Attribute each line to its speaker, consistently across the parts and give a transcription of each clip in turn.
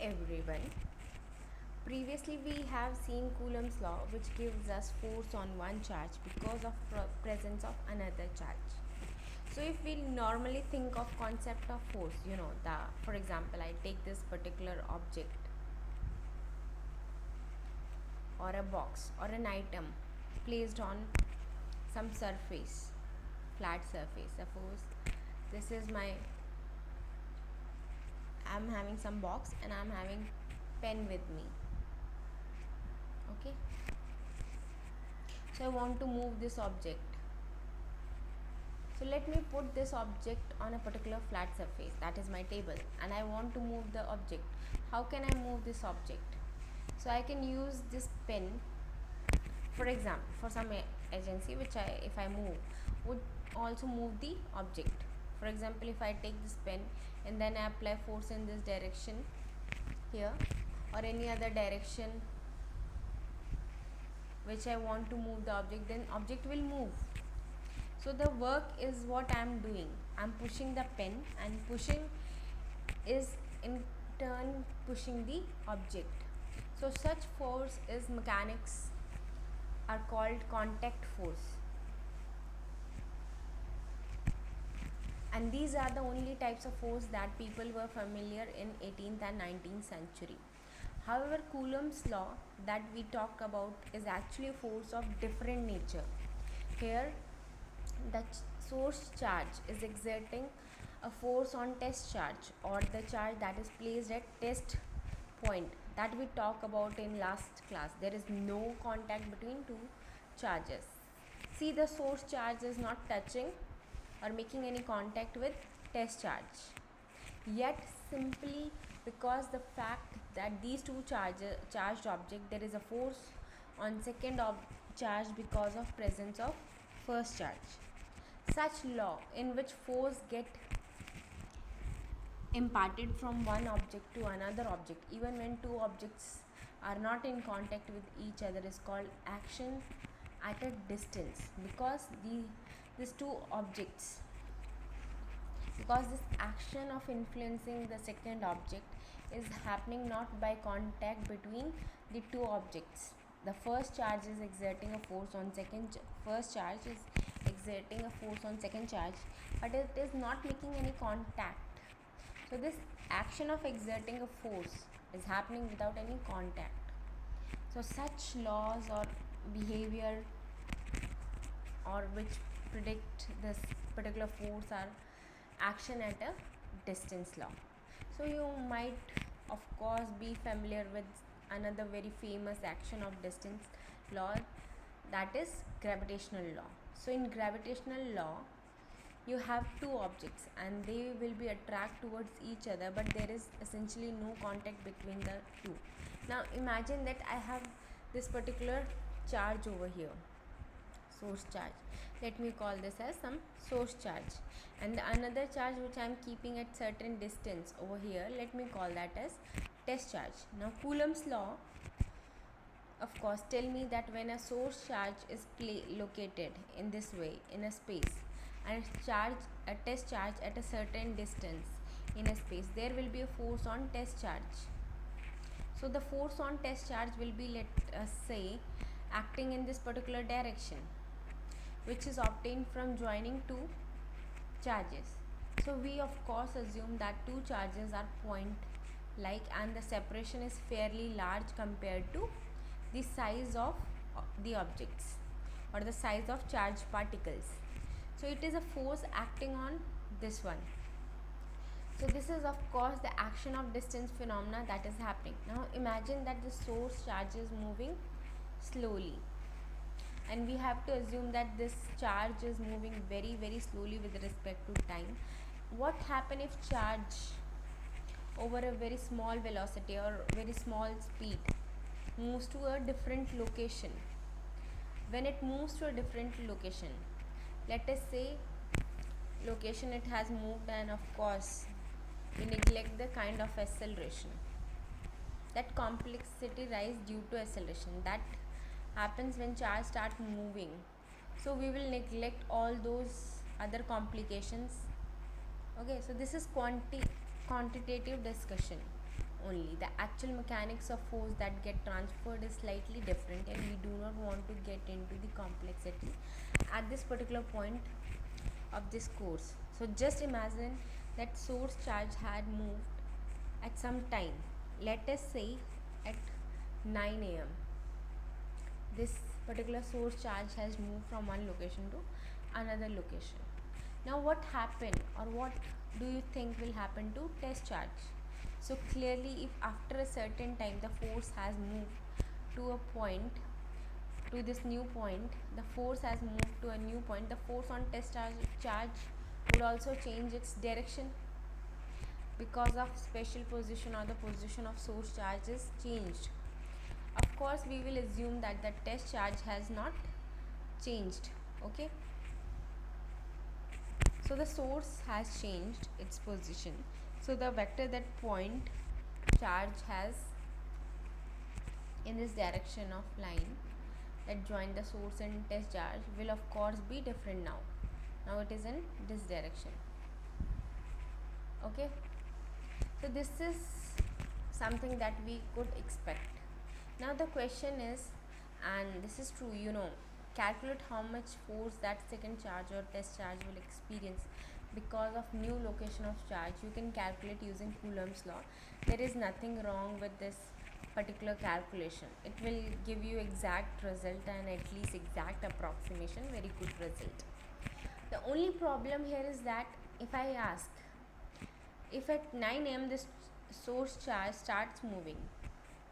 Speaker 1: everyone. Previously, we have seen Coulomb's law, which gives us force on one charge because of presence of another charge. So, if we normally think of concept of force, for example, I take this particular object or a box or an item placed on some surface, flat surface. Suppose this is I'm having some box and I'm having pen with me. Okay, so I want to move this object. So let me put this object on a particular flat surface, that is my table, and I want to move the object. How can I move this object? So I can use this pen, for example, for some agency which if I move would also move the object. For example, if I take this pen and then I apply force in this direction here or any other direction which I want to move the object, then object will move. So the work is what I am doing. I am pushing the pen, and pushing is in turn pushing the object. So such force is mechanics are called contact force. And these are the only types of force that people were familiar in 18th and 19th century. However, Coulomb's law that we talk about is actually a force of different nature. Here, the source charge is exerting a force on test charge, or the charge that is placed at test point that we talk about in last class. There is no contact between two charges. See, the source charge is not touching or making any contact with test charge, yet simply because the fact that these two charged object, there is a force on second charge because of presence of first charge. Such law in which force get imparted from one object to another object even when two objects are not in contact with each other is called action at a distance, because these two objects, because this action of influencing the second object is happening not by contact between the two objects. The first charge is exerting a force on first charge is exerting a force on second charge, but it is not making any contact. So this action of exerting a force is happening without any contact. So such laws or behavior or which predict this particular force are action at a distance law. So you might of course be familiar with another very famous action of distance law, that is gravitational law. So in gravitational law, you have two objects and they will be attract towards each other, but there is essentially no contact between the two. Now imagine that I have this particular charge over here, source charge. Let me call this as some source charge, and the another charge which I am keeping at certain distance over here, let me call that as test charge. Now Coulomb's law of course tell me that when a source charge is located in this way in a space and a test charge at a certain distance in a space, there will be a force on test charge. So the force on test charge will be, let us say, acting in this particular direction, which is obtained from joining two charges. So we of course assume that two charges are point like and the separation is fairly large compared to the size of the objects or the size of charged particles. So it is a force acting on this one. So this is of course the action of distance phenomena that is happening. Now imagine that the source charge is moving slowly, and we have to assume that this charge is moving very very slowly with respect to time. What happen if charge over a very small velocity or very small speed moves to a different location? When it moves to a different location, let us say location it has moved, and of course we neglect the kind of acceleration, that complexity rise due to acceleration that happens when charge start moving. So we will neglect all those other complications. Okay, so this is quantitative discussion. only. The actual mechanics of force that get transferred is slightly different, and we do not want to get into the complexity at this particular point of this course. So just imagine that source charge had moved at some time, let us say at 9 a.m. This particular source charge has moved from one location to another location. Now what happened, or what do you think will happen to test charge? So clearly, if after a certain time the force has moved to a point, to this new point, the force has moved to a new point, the force on charge would also change its direction because of special position, or the position of source charge is changed. Of course, we will assume that the test charge has not changed. Okay, so the source has changed its position, so the vector that point charge has in this direction of line that join the source and test charge will of course be different now. Now it is in this direction. Okay, so this is something that we could expect. Now the question is, and this is true, calculate how much force that second charge or test charge will experience because of new location of charge. You can calculate using Coulomb's law. There is nothing wrong with this particular calculation. It will give you exact result, and at least exact approximation, very good result. The only problem here is that if I ask, if at 9 am this source charge starts moving,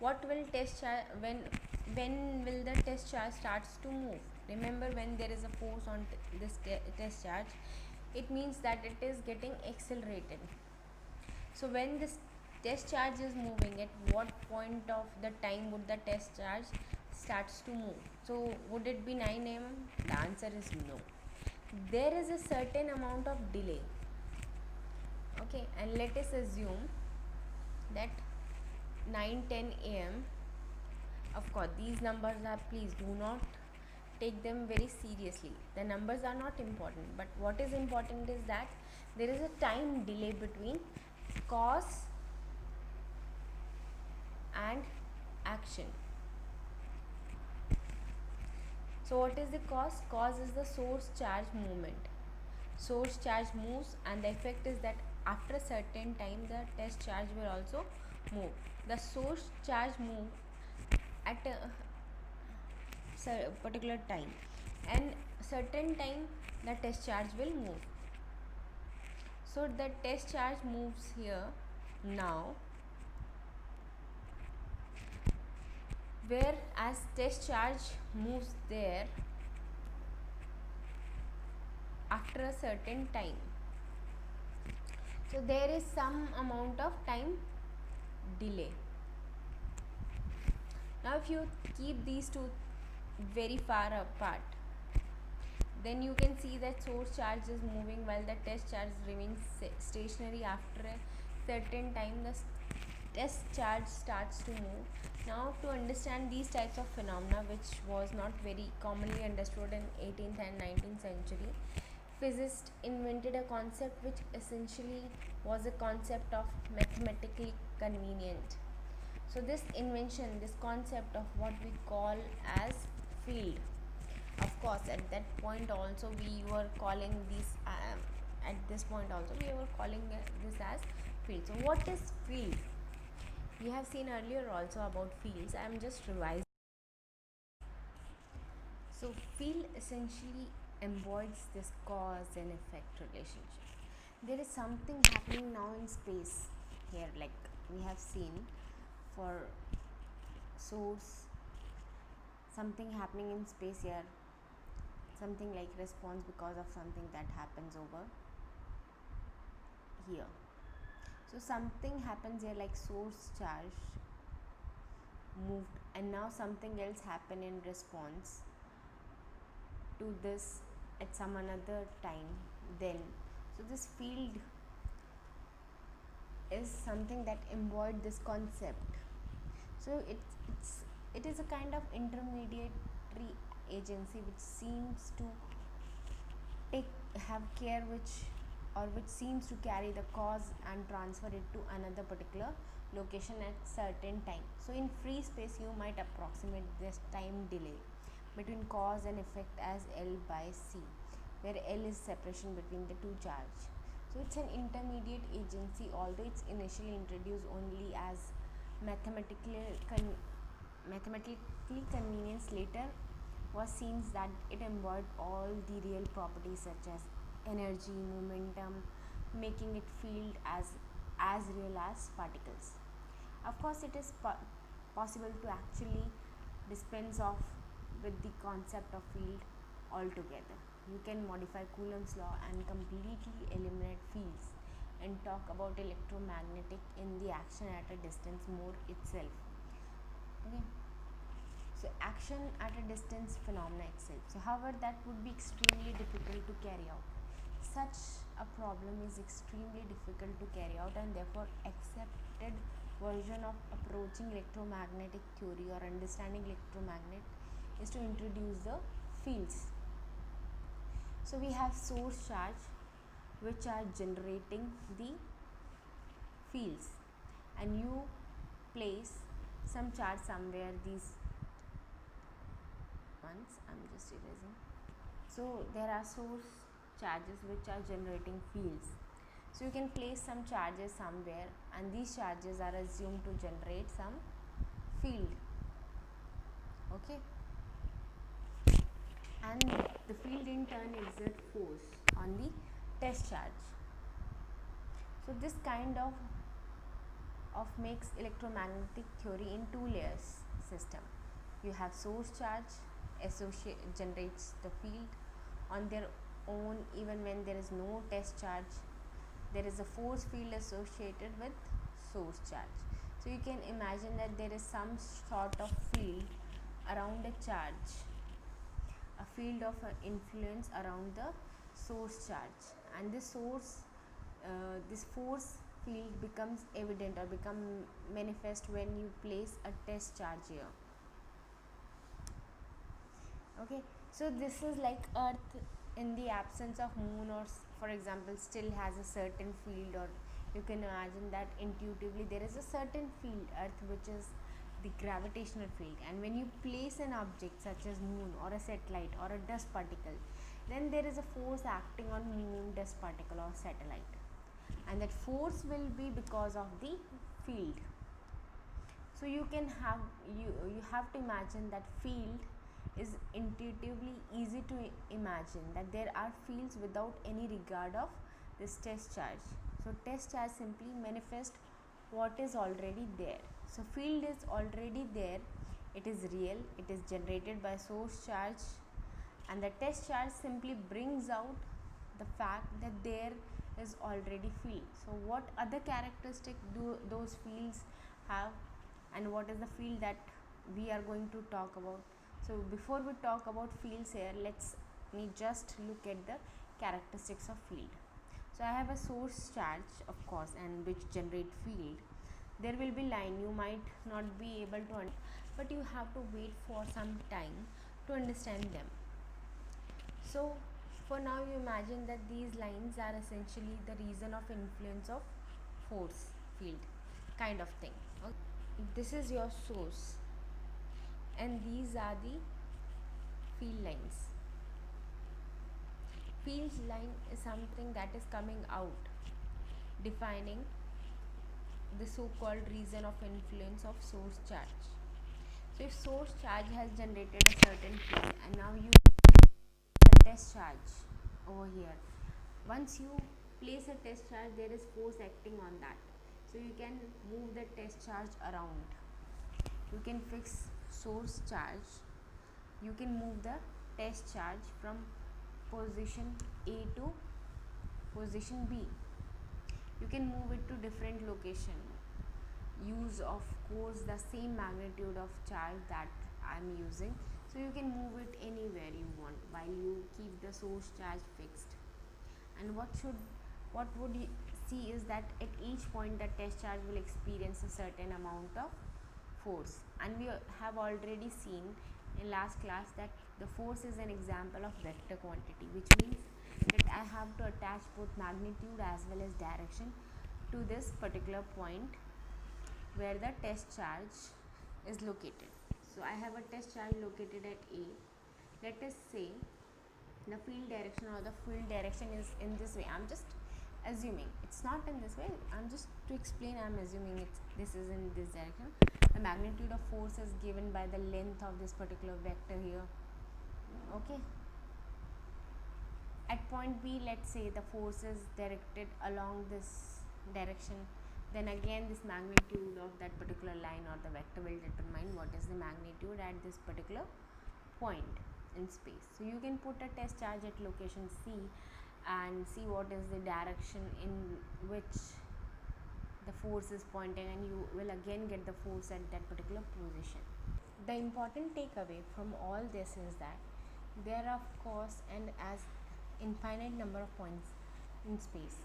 Speaker 1: what will test charge, when will the test charge starts to move? Remember, when there is a force on this test charge, it means that it is getting accelerated. So when this test charge is moving, at what point of the time would the test charge starts to move? So would it be 9 am? The answer is no. There is a certain amount of delay. Okay, and let us assume that 9:10 am. Of course, these numbers are, please do not take them very seriously. The numbers are not important, but what is important is that there is a time delay between cause and action. So what is the cause? Cause is the source charge movement. Source charge moves, and the effect is that after a certain time the test charge will also move. The source charge move at a particular time, and certain time the test charge will move. So the test charge moves here now, whereas test charge moves there after a certain time. So there is some amount of time delay. Now if you keep these two very far apart, then you can see that source charge is moving while the test charge remains stationary. After a certain time the test charge starts to move. Now to understand these types of phenomena, which was not very commonly understood in 18th and 19th century, physicists invented a concept which essentially was a concept of mathematically convenient. So this invention, this concept of what we call as field, of course at that point also we were calling this at this point also we were calling this as field. So what is field? We have seen earlier also about fields. I am just revising. So field essentially embodies this cause and effect relationship. There is something happening now in space here, like we have seen for source, something happening in space here, something like response because of something that happens over here. So something happens here, like source charge moved, and now something else happened in response to this at some another time. Then so this field is something that embodied this concept. So it is a kind of intermediary agency which seems to have care, which seems to carry the cause and transfer it to another particular location at certain time. So in free space you might approximate this time delay between cause and effect as L by C, where L is separation between the two charge. So it's an intermediate agency, although it's initially introduced only as mathematically mathematically convenience, later was seen that it embodied all the real properties such as energy, momentum, making it field as real as particles. Of course, it is possible to actually dispense off with the concept of field altogether. You can modify Coulomb's law and completely eliminate fields and talk about electromagnetic in the action at a distance mode itself. Okay. So action at a distance phenomena itself. So however, that would be extremely difficult to carry out. Such a problem is extremely difficult to carry out, and therefore accepted version of approaching electromagnetic theory or understanding electromagnet is to introduce the fields. So we have source charge which are generating the fields, and you place some charge somewhere. These ones I'm just erasing. So there are source charges which are generating fields. So you can place some charges somewhere, and these charges are assumed to generate some field. Okay. And the field in turn exert force on the test charge. So this kind of makes electromagnetic theory in two layers system. You have source charge generates the field on their own even when there is no test charge. There is a force field associated with source charge. So you can imagine that there is some sort of field around a charge, a field of influence around the source charge, and this force field becomes evident or become manifest when you place a test charge here. Okay, so this is like Earth in the absence of moon, or for example still has a certain field, or you can imagine that intuitively there is a certain field Earth which is the gravitational field, and when you place an object such as moon or a satellite or a dust particle, then there is a force acting on moon, dust particle or satellite, and that force will be because of the field. So you can have you have to imagine that field is intuitively easy to imagine that there are fields without any regard of this test charge. So test charge simply manifest what is already there. So field is already there, it is real, it is generated by source charge, and the test charge simply brings out the fact that there is already field. So what other characteristic do those fields have, and what is the field that we are going to talk about? So before we talk about fields here, let's me just look at the characteristics of field. So I have a source charge, of course, and which generate field. There will be line, you might not be able to but you have to wait for some time to understand them. So for now you imagine that these lines are essentially the reason of influence of force field kind of thing. Okay. This is your source, and these are the field lines. Field line is something that is coming out, defining the so-called reason of influence of source charge. So if source charge has generated a certain field, and now you the test charge over here. Once you place a test charge, there is force acting on that. So you can move the test charge around. You can fix source charge. You can move the test charge from position A to position B. You can move it to different location. Use of course the same magnitude of charge that I am using. So you can move it anywhere you want while you keep the source charge fixed. And what would you see is that at each point the test charge will experience a certain amount of force, and we have already seen in last class that the force is an example of vector quantity, which means that I have to attach both magnitude as well as direction to this particular point where the test charge is located. So I have a test charge located at A. Let us say the field direction or the field direction is in this way. I'm just assuming it's not in this way. I'm just to explain, I'm assuming this is in this direction. The magnitude of force is given by the length of this particular vector here. Okay, at point B, let's say the force is directed along this direction, then again this magnitude of that particular line or the vector will determine what is the magnitude at this particular point in space. So you can put a test charge at location C and see what is the direction in which the force is pointing, and you will again get the force at that particular position. The important takeaway from all this is that there are of course and as infinite number of points in space,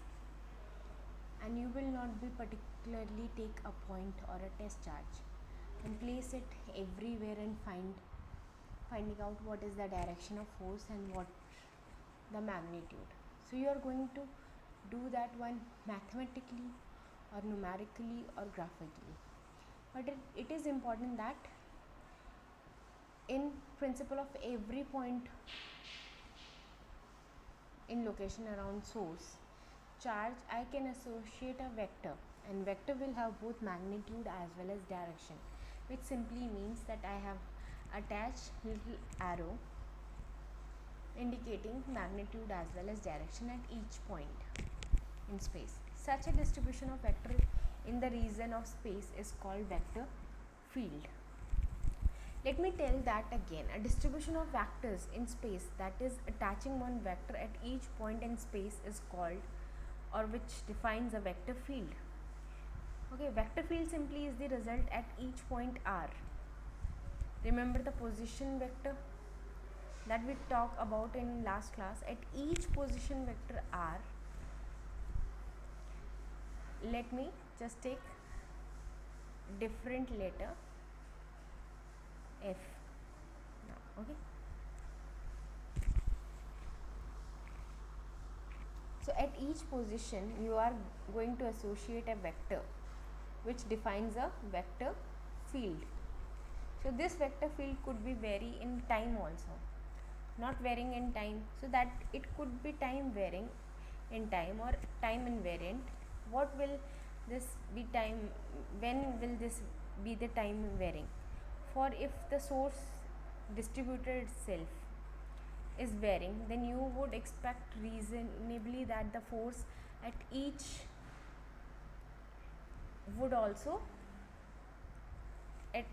Speaker 1: and you will not be particularly take a point or a test charge and place it everywhere and finding out what is the direction of force and what the magnitude. So you are going to do that one mathematically or numerically or graphically, but it is important that in principle of every point in location around source charge, I can associate a vector, and vector will have both magnitude as well as direction, which simply means that I have attached little arrow indicating magnitude as well as direction at each point in space. Such a distribution of vector in the region of space is called vector field. Let me tell that again. A distribution of vectors in space, that is attaching one vector at each point in space, is called, or which defines, a vector field. Okay, vector field simply is the result at each point R. Remember the position vector that we talked about in last class. At each position vector R, let me just take different letter F now. Okay, so at each position you are going to associate a vector which defines a vector field. So this vector field could be vary in time also, not varying in time, so that it could be time varying in time or time invariant. What will this be time, when will this be the time varying? For if the source distributor itself is varying, then you would expect reasonably that the force at each would also at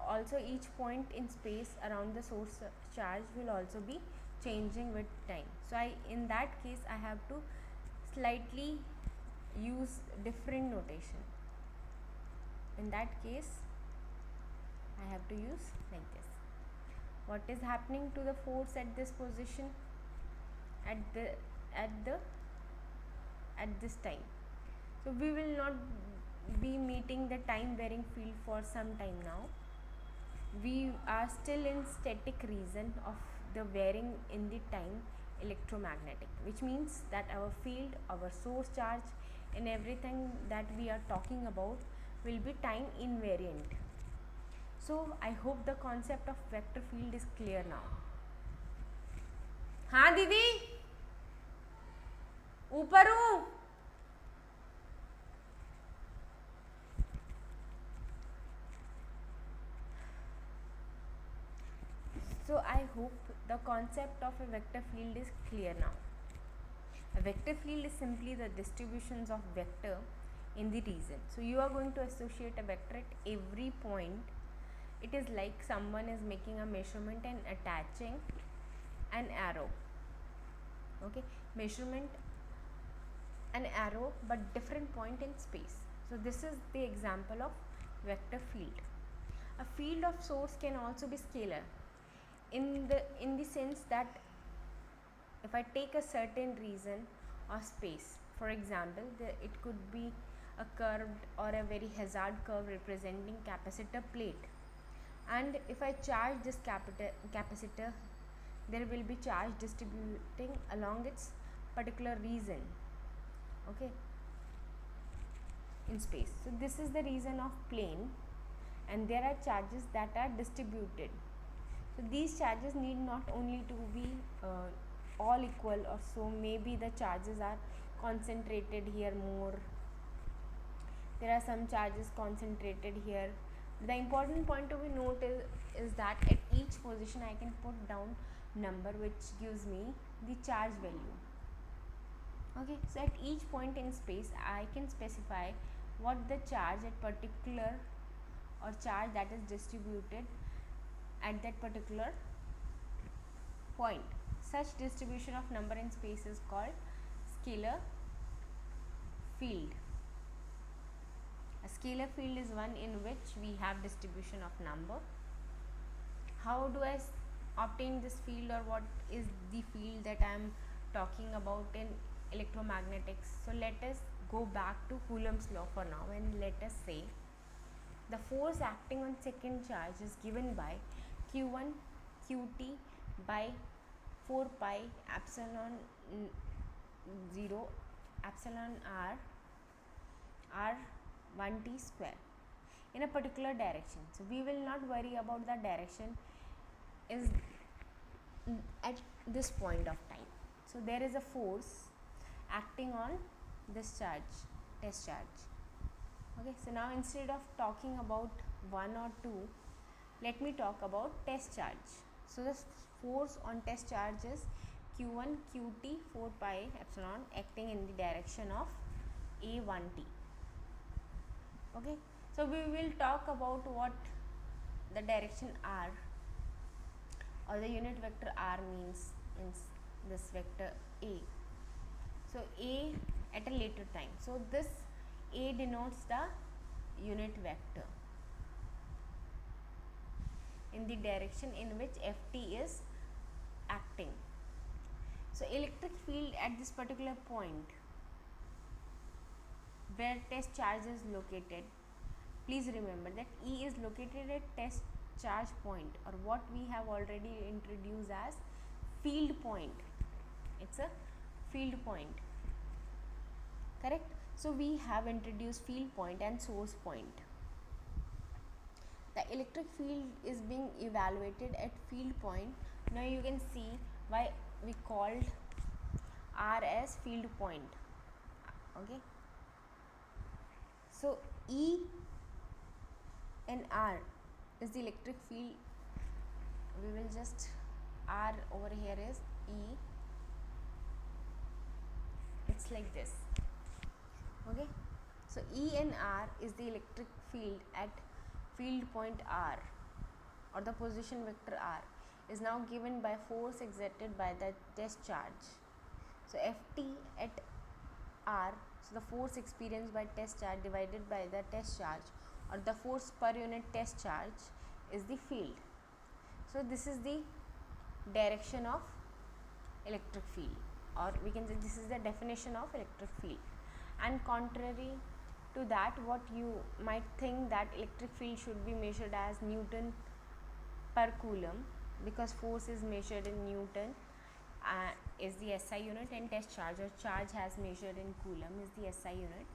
Speaker 1: also each point in space around the source charge will also be changing with time. So in that case I have to slightly use different notation. In that case I have to use like this. What is happening to the force at this position at this time? So we will not be meeting the time varying field for some time now. We are still in static region of the varying in the time electromagnetic, which means that our field, our source charge, and everything that we are talking about will be time invariant. So I hope the concept of vector field is clear now. हाँ दीदी, ऊपर हूँ. So I hope the concept of a vector field is clear now. A vector field is simply the distributions of vector in the region. So you are going to associate a vector at every point. It is like someone is making a measurement and attaching an arrow. Okay, measurement, an arrow, but different point in space. So this is the example of vector field. A field of source can also be scalar in the sense that if I take a certain region or space, for example, it could be a curved or a very hazard curve representing capacitor plate, and if I charge this capacitor, there will be charge distributing along its particular region. Okay, in space. So this is the reason of plane, and there are charges that are distributed. So these charges need not only to be all equal, or so maybe the charges are concentrated here more, there are some charges concentrated here. The important point to be noted is that at each position I can put down number which gives me the charge value. Okay, so at each point in space I can specify what the charge at particular, or charge that is distributed at that particular point. Such distribution of number in space is called scalar field. A scalar field is one in which we have distribution of number. How do I obtain this field, or what is the field that I am talking about in electromagnetics? So let us go back to Coulomb's law for now, and let us say the force acting on second charge is given by Q1 Qt by 4 pi epsilon 0 epsilon r 1t square in a particular direction. So we will not worry about the direction is at this point of time. So there is a force acting on this charge, test charge. Okay, so now instead of talking about 1 or 2, let me talk about test charge. So the force on test charge is Q1 Qt 4 pi epsilon acting in the direction of A1t. Okay, so we will talk about what the direction r, or the unit vector r, means in this vector A. So A at a later time. So this A denotes the unit vector in the direction in which Ft is acting. So electric field at this particular point where test charge is located, please remember that E is located at test charge point, or what we have already introduced as field point. It's a field point, correct? So we have introduced field point and source point. The electric field is being evaluated at field point. Now you can see why we called R as field point. Okay, so E and R is the electric field. We will just, R over here is E, it's like this. Okay, so E and R is the electric field at field point R, or the position vector R is now given by force exerted by the test charge. So Ft at R, so the force experienced by test charge divided by the test charge, or the force per unit test charge, is the field. So this is the direction of electric field, or we can say this is the definition of electric field. And contrary to that, what you might think that electric field should be measured as Newton per coulomb, because force is measured in Newton is the SI unit, and test charge or charge has measured in coulomb is the SI unit.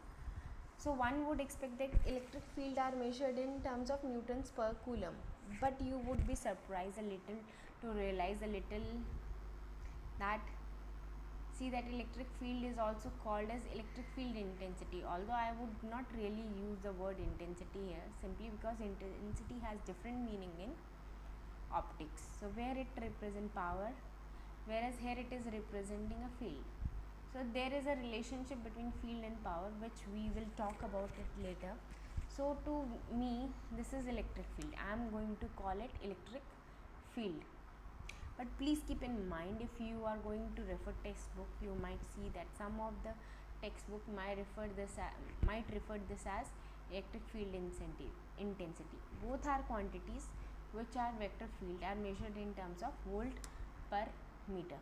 Speaker 1: So one would expect that electric field are measured in terms of newtons per coulomb, but you would be surprised a little to realize a little that, see, that electric field is also called as electric field intensity, although I would not really use the word intensity here, simply because intensity has different meaning in optics. So where it represents power, whereas here it is representing a field. So there is a relationship between field and power, which we will talk about it later. So to me, this is electric field. I am going to call it electric field. But please keep in mind, if you are going to refer textbook, you might see that some of the textbook might refer this as electric field intensity. Both are quantities which are vector field, are measured in terms of volt per meter.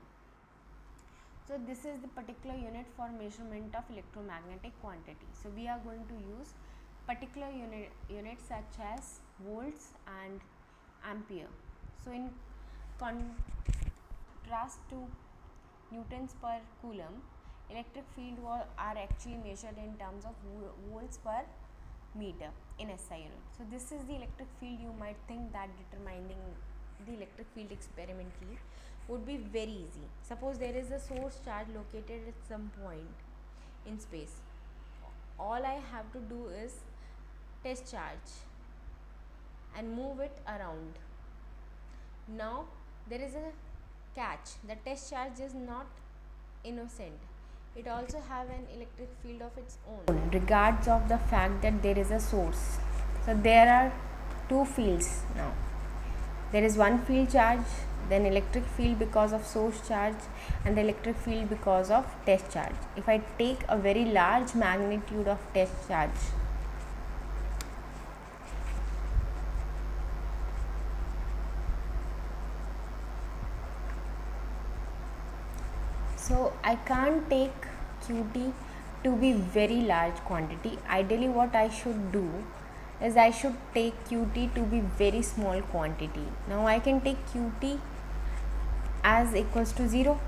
Speaker 1: So this is the particular unit for measurement of electromagnetic quantity. So we are going to use particular units such as volts and ampere. So in contrast to newtons per coulomb, electric field are actually measured in terms of volts per meter in SI unit. So this is the electric field. You might think that determining the electric field experimentally would be very easy. Suppose there is a source charge located at some point in space. All I have to do is test charge and move it around. Now there is a catch. The test charge is not innocent. It also have an electric field of its own, regards of the fact that there is a source. So there are two fields now. There is one field charge, then electric field because of source charge, and the electric field because of test charge. If I take a very large magnitude of test charge, so I can't take QT to be very large quantity. Ideally what I should do is I should take QT to be very small quantity. Now I can take QT as equals to 0.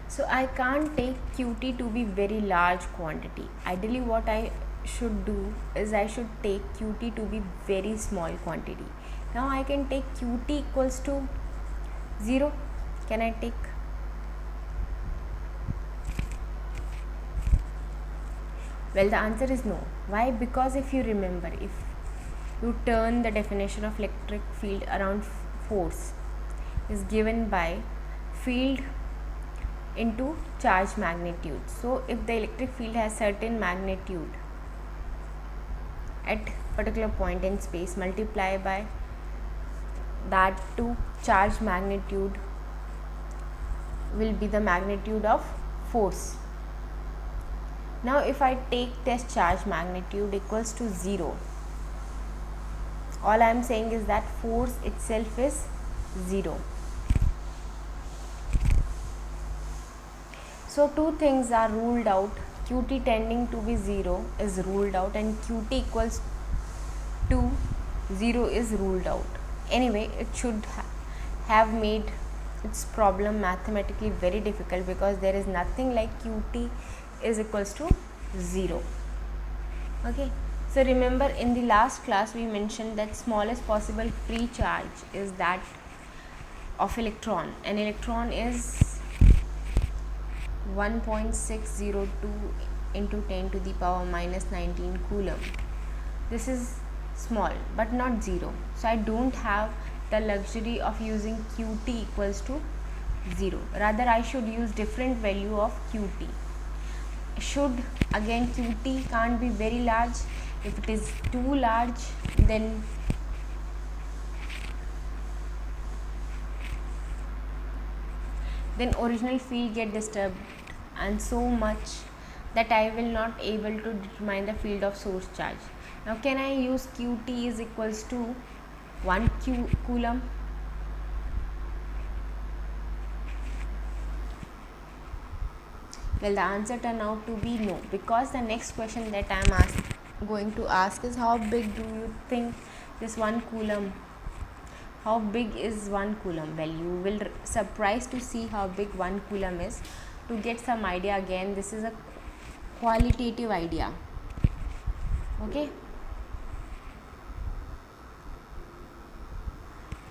Speaker 1: So I can't take QT to be very large quantity. Ideally what I should do is I should take QT to be very small quantity. Now I can take QT equals to 0. Can I take? Well, the answer is no. Why? Because if you remember, if you turn the definition of electric field around, force is given by field into charge magnitude. So if the electric field has certain magnitude at particular point in space, multiply by that to charge magnitude will be the magnitude of force. Now if I take test charge magnitude equals to 0, all I am saying is that force itself is 0. So two things are ruled out. QT tending to be 0 is ruled out, and QT equals to 0 is ruled out. Anyway, it should have made its problem mathematically very difficult, because there is nothing like QT is equals to 0. Okay. So remember, in the last class we mentioned that smallest possible free charge is that of electron. An electron is 1.602 into 10 to the power minus 19 coulomb. This is small but not 0. So I don't have the luxury of using QT equals to 0. Rather I should use different value of QT. Should, again, QT can't be very large. If it is too large, then original field get disturbed, and so much that I will not able to determine the field of source charge. Now can I use QT is equals to 1 coulomb? Well, the answer turned out to be no, because the next question that I am going to ask is, how big do you think this 1 coulomb, how big is 1 coulomb? Well, you will surprised to see how big 1 coulomb is. To get some idea, again, this is a qualitative idea. Okay.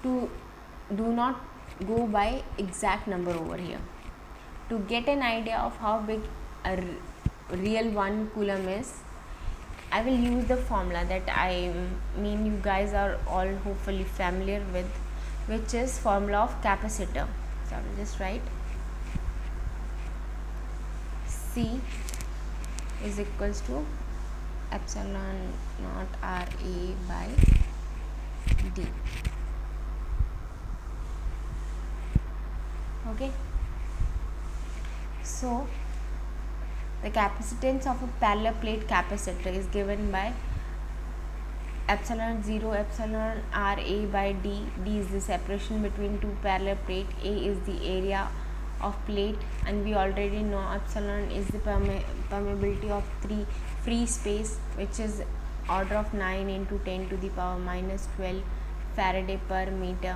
Speaker 1: To do not go by exact number over here. To get an idea of how big a real 1 coulomb is, I will use the formula that you guys are all hopefully familiar with, which is formula of capacitor. So I will just write C is equals to epsilon naught RA by D. Okay. So The capacitance of a parallel plate capacitor is given by epsilon 0 epsilon r a by d. D is the separation between two parallel plate, a is the area of plate, and we already know epsilon is the permeability of free space, which is order of 9 into 10 to the power minus 12 Faraday per meter.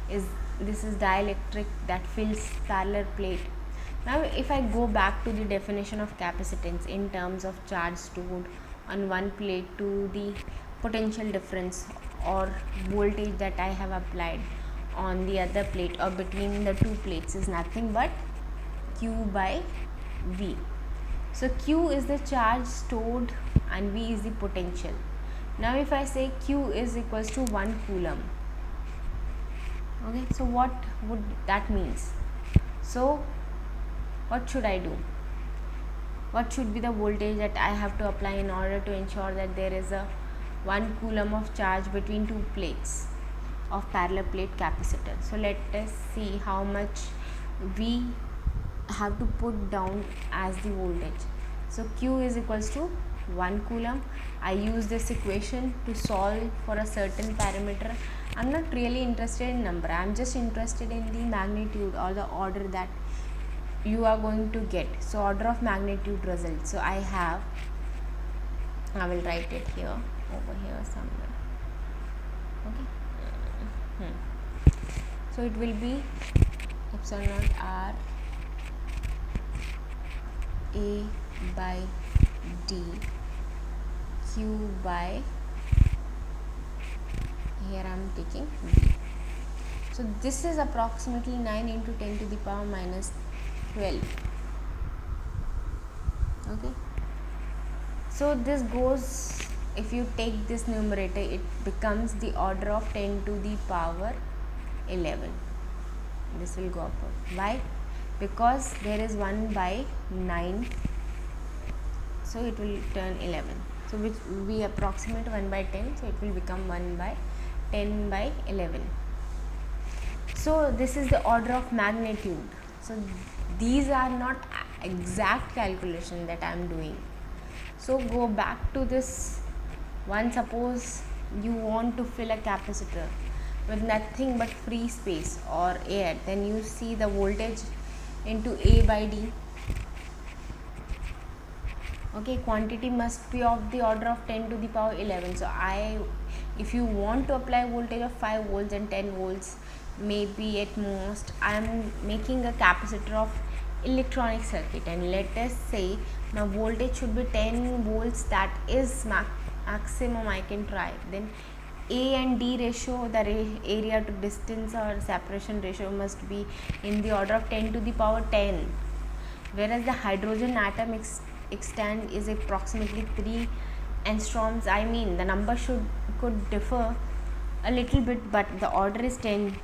Speaker 1: This is dielectric that fills parallel plate. Now if I go back to the definition of capacitance in terms of charge stored on one plate to the potential difference or voltage that I have applied on the other plate or between the two plates is nothing but Q by V. So Q is the charge stored and V is the potential. Now if I say Q is equals to 1 coulomb, okay, so what would that means? So what should I do? What should be the voltage that I have to apply in order to ensure that there is a 1 coulomb of charge between two plates of parallel plate capacitor? So let us see how much we have to put down as the voltage. So Q is equals to 1 coulomb. I use this equation to solve for a certain parameter. I'm not really interested in number. I'm just interested in the magnitude or the order that you are going to get. So order of magnitude result. So I will write it here, over here somewhere. Okay. So it will be epsilon naught r a by d q by, here I am taking b. So this is approximately 9 into 10 to the power minus 12. Okay, so this goes, if you take this numerator, it becomes the order of 10 to the power 11. This will go upward. Why? Because there is 1 by 9, so it will turn 11. So which we approximate 1 by 10, so it will become 1 by 10 by 11. So this is the order of magnitude. So these are not exact calculation that I am doing. So go back to this one. Suppose you want to fill a capacitor with nothing but free space or air, then you see the voltage into A by D. Okay, quantity must be of the order of 10 to the power 11. So if you want to apply voltage of 5 volts and 10 volts, maybe at most I am making a capacitor of electronic circuit, and let us say my voltage should be 10 volts, that is maximum I can try. Then A and D ratio, the area to distance or separation ratio must be in the order of 10 to the power 10, whereas the hydrogen atom extent is approximately 3 angstroms. I mean, the number could differ a little bit, but the order is 10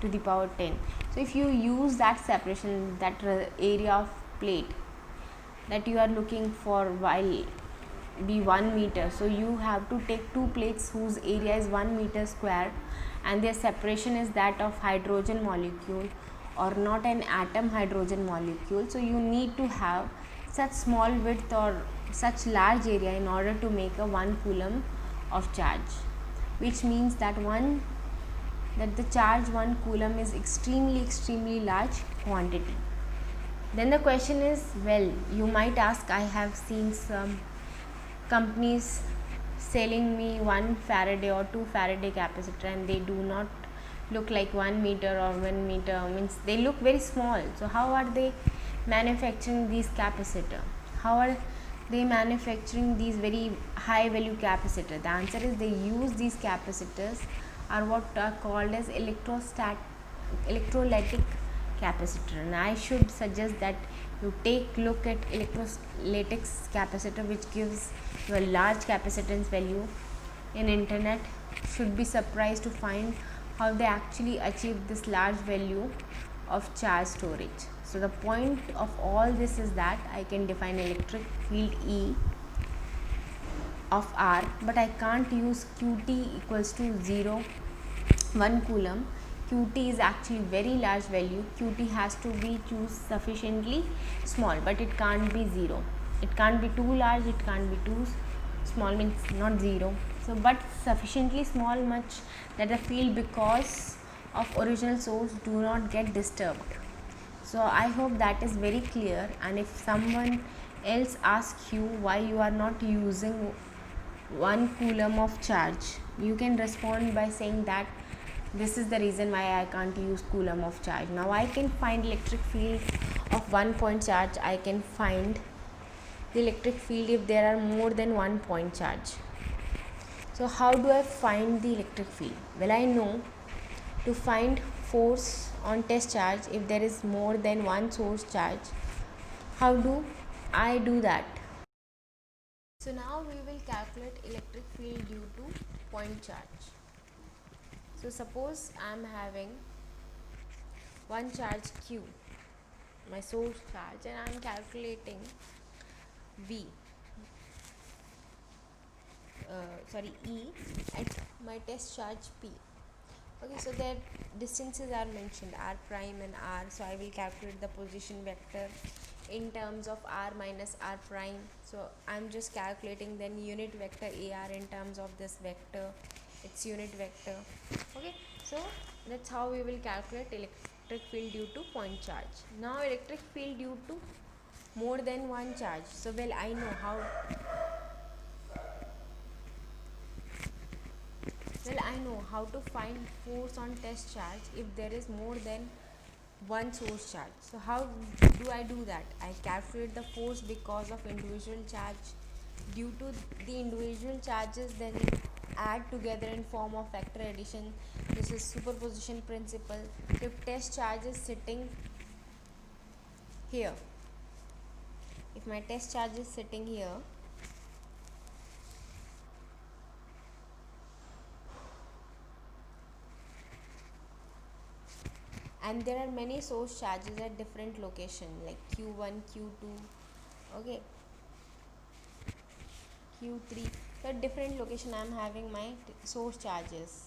Speaker 1: to the power 10. So if you use that separation, that area of plate that you are looking for while be 1 meter, so you have to take two plates whose area is 1 meter square and their separation is that of hydrogen molecule or not an atom hydrogen molecule. So you need to have such small width or such large area in order to make a 1 coulomb of charge, which means that the charge 1 coulomb is extremely large quantity. Then the question is, well, you might ask, I have seen some companies selling me 1 Faraday or 2 Faraday capacitor and they do not look like 1 meter or 1 meter, means they look very small. So how are they manufacturing these capacitor? How are they manufacturing these very high value capacitor? The answer is they use these capacitors are what are called as electrolytic capacitor, and I should suggest that you take look at electrolytic capacitor, which gives you a large capacitance value. In internet, should be surprised to find how they actually achieve this large value of charge storage. So the point of all this is that I can define electric field E of R, but I can't use Qt equals to 1 coulomb qt is actually very large value. Qt has to be choose sufficiently small, but it can't be 0. It can't be too large, it can't be too small, means not 0. So but sufficiently small much that the field because of original source do not get disturbed. So I hope that is very clear, and if someone else asks you why you are not using 1 coulomb of charge, you can respond by saying that this is the reason why I can't use coulomb of charge. Now I can find electric field of 1 point charge. I can find the electric field if there are more than 1 point charge. So how do I find the electric field? Well, I know to find force on test charge if there is more than one source charge. How do I do that? So now we will calculate electric field due to point charge. So suppose I am having one charge Q, my source charge, and I am calculating V, E at my test charge P. Okay, so their distances are mentioned, r prime and r. So I will calculate the position vector in terms of r minus r prime. So I'm just calculating then unit vector ar in terms of this vector, its unit vector. Okay, so that's how we will calculate electric field due to point charge. Now electric field due to more than one charge. So well, I know how. Well, I know how to find force on test charge if there is more than one source charge. So how do I do that? I calculate the force because of individual charge. Due to the individual charges, then add together in form of factor addition. This is superposition principle. If test charge is sitting here, if my test charge is sitting here, and there are many source charges at different location like q1, q2, okay, q3. So at different location I am having my source charges.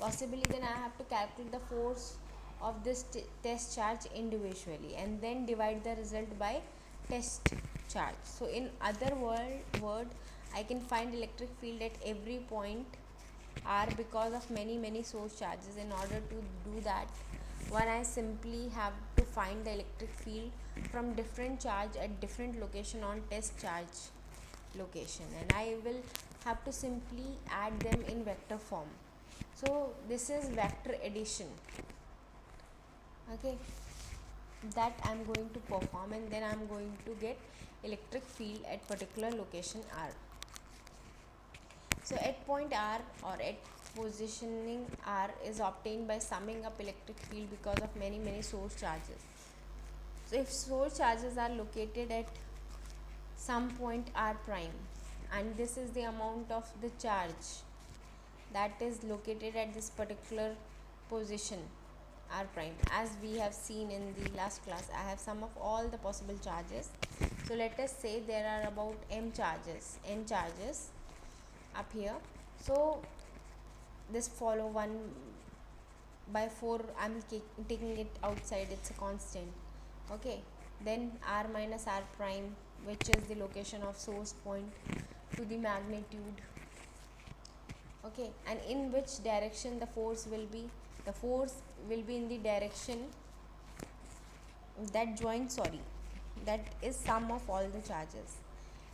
Speaker 1: Possibly then I have to calculate the force of this test charge individually and then divide the result by test charge. So in other word I can find electric field at every point r because of many source charges. In order to do that, one, I simply have to find the electric field from different charge at different location on test charge location, and I will have to simply add them in vector form. So this is vector addition, okay, that I am going to perform, and then I am going to get electric field at particular location r. So at point r or at positioning r is obtained by summing up electric field because of many source charges. So if source charges are located at some point r prime, and this is the amount of the charge that is located at this particular position r prime, as we have seen in the last class, I have sum of all the possible charges. So let us say there are about n charges up here. So this follow 1 by 4, I'm taking it outside, it's a constant, okay. Then r minus r prime, which is the location of source point, to the magnitude, okay, and in which direction the force will be. The force will be in the direction that joins, that is sum of all the charges.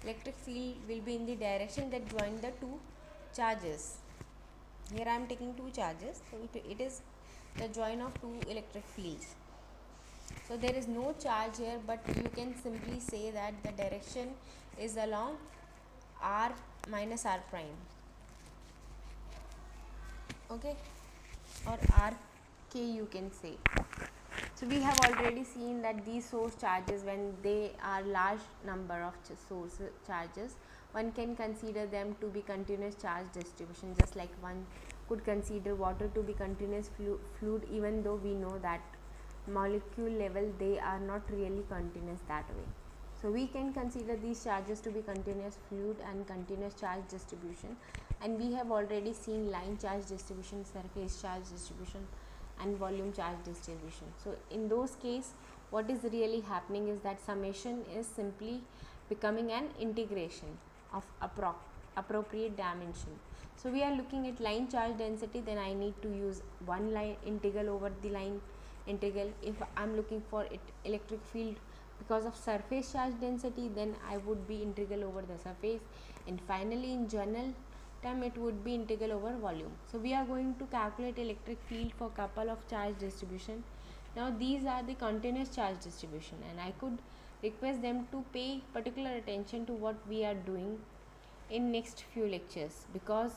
Speaker 1: Electric field will be in the direction that join the two charges. Here I am taking two charges, so it is the join of two electric fields. So there is no charge here, but you can simply say that the direction is along r minus r prime, okay, or rk you can say. So we have already seen that these source charges, when they are large number of source charges, one can consider them to be continuous charge distribution, just like one could consider water to be continuous fluid, even though we know that molecule level they are not really continuous that way. So we can consider these charges to be continuous fluid and continuous charge distribution, and we have already seen line charge distribution, surface charge distribution, and volume charge distribution. So in those case, what is really happening is that summation is simply becoming an integration of appropriate dimension. So we are looking at line charge density, then I need to use one line integral over the line integral. If I'm looking for it electric field because of surface charge density, then I would be integral over the surface, and finally in general term it would be integral over volume. So we are going to calculate electric field for couple of charge distribution. Now these are the continuous charge distribution, and I could request them to pay particular attention to what we are doing in next few lectures, because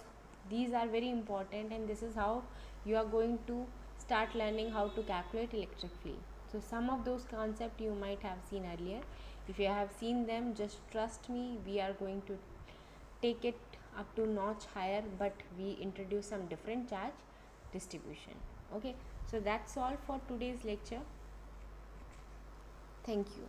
Speaker 1: these are very important, and this is how you are going to start learning how to calculate electric field. So some of those concepts you might have seen earlier. If you have seen them, just trust me, we are going to take it up to notch higher, but we introduce some different charge distribution. Okay, so that's all for today's lecture. Thank you.